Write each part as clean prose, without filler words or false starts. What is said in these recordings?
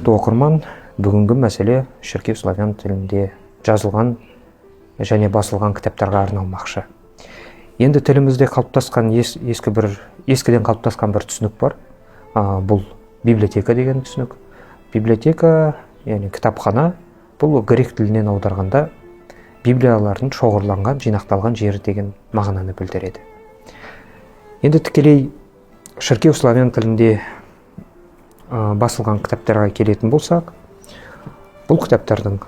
Құрметті оқырман, бүгінгі мәселе шіркеу славян тілінде жазылған және басылған кітаптарға арналмақшы. Енді тілімізде қалыптасқан ескіден қалыптасқан бір түсінік бар. Бұл библиотека деген түсінік. Библиотека, яғни кітапхана, бұл грек тілінен аударғанда библиялардың шоғырланған, жинақталған жері деген мағынаны білдіреді. Енді тікелей шіркеу славян тілінде басылған кітаптарға келетін болсақ, бұл кітаптардың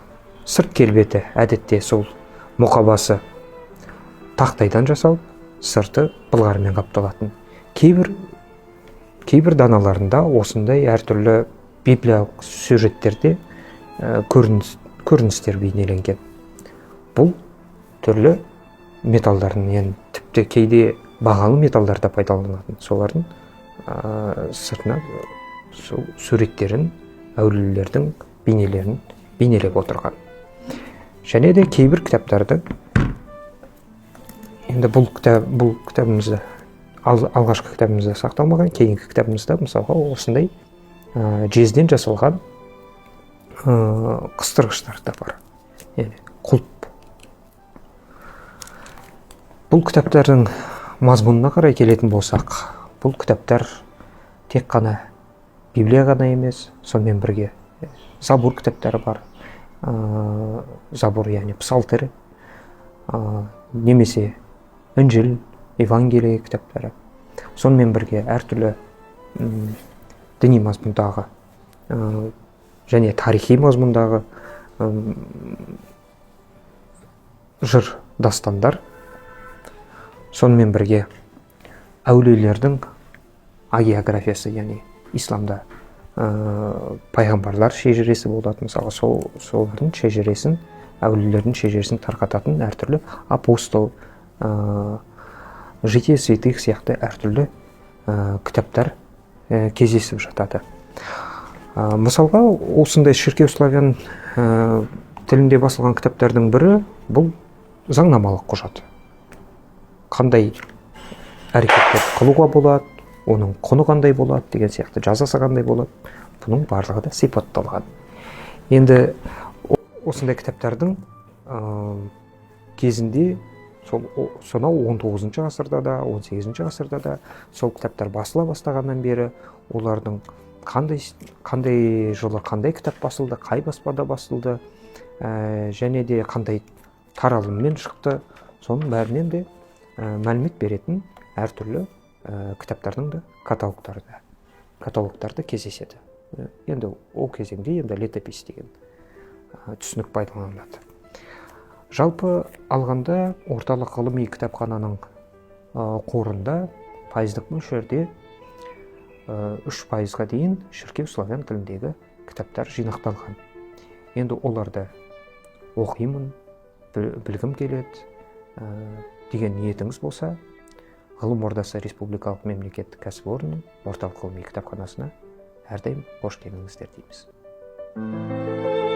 сырт келбеті әдетте сол мұқабасы тақтайдан жасалып, сырты былғармен қапталатын. Кейбір даналарында осындай әртүрлі библиялық сюжеттерде көріністер бейнеленген. Бұл түрлі металдардың, яғни тіпті кейде бағалы металдарда пайдаланылатын, солардың сыртына суреттерін, әулиелердің бейнелерін бейнелеп отырған. Және де кейбір кітаптарды, енді бұл кітабымызда, алғашқы кітабымызда сақталмаған, кейінгі кітабымызда мысалға осындай жезден жасалған қыстырғыштар да бар. Яғни құлып. Бұл кітаптардың мазмұнына қарай келетін болсақ, бұл кітаптар тек қана Библия ғана емес, сонымен бірге Забур кітаптары бар. Забур, яғни псалтырь, немесе Інжіл, Евангелие кітаптары. Сонымен бірге әртүрлі діни мазмұндағы және тарихи мазмұндағы жыр дастандар. Сонымен бірге әулиелердің агеографиясы, яғни исламда пайғамбарлар шежіресі болады. Мысалы, солардың шежіресін, әулиелердің шежіресін тарқататын әртүрлі апостол, житие святых сияқты әртүрлі кітаптар кездесіп жатады. Мысалға, осындай шіркеу славян тілінде басылған кітаптардың бірі бұл заңнамалық құжат. Қандай әрекеттер қылуға болады, оның құны қандай болады деген сияқты, жазасы қандай болады, бұның барлығы да сипатталған. Енді осындай кітаптардың кезінде, сонау 19 ғасырда да, 18 ғасырда да сол кітаптар басыла бастағаннан бері, олардың қандай жылы қандай кітап басылды, қай баспада басылды, және де қандай таралыммен шықты, соның бәрінен де мәлімет беретін әртүрлі кітаптардың да каталогтарды кездеседі. Енді ол кезеңде енді летопись деген түсінік пайдаланылады. Жалпы алғанда орталық ғылыми кітапхананың қорында пайыздық мөлшерде 3%-ға дейін шіркеу славян тіліндегі кітаптар жинақталған. Енді оларды оқимын, білгім келеді деген ниетіңіз болса, Ғылым ордасы республикалық мемлекеттік кәсіпорынның орталық ғылыми кітапханасына әрдайым қош келдіңіздер дейміз.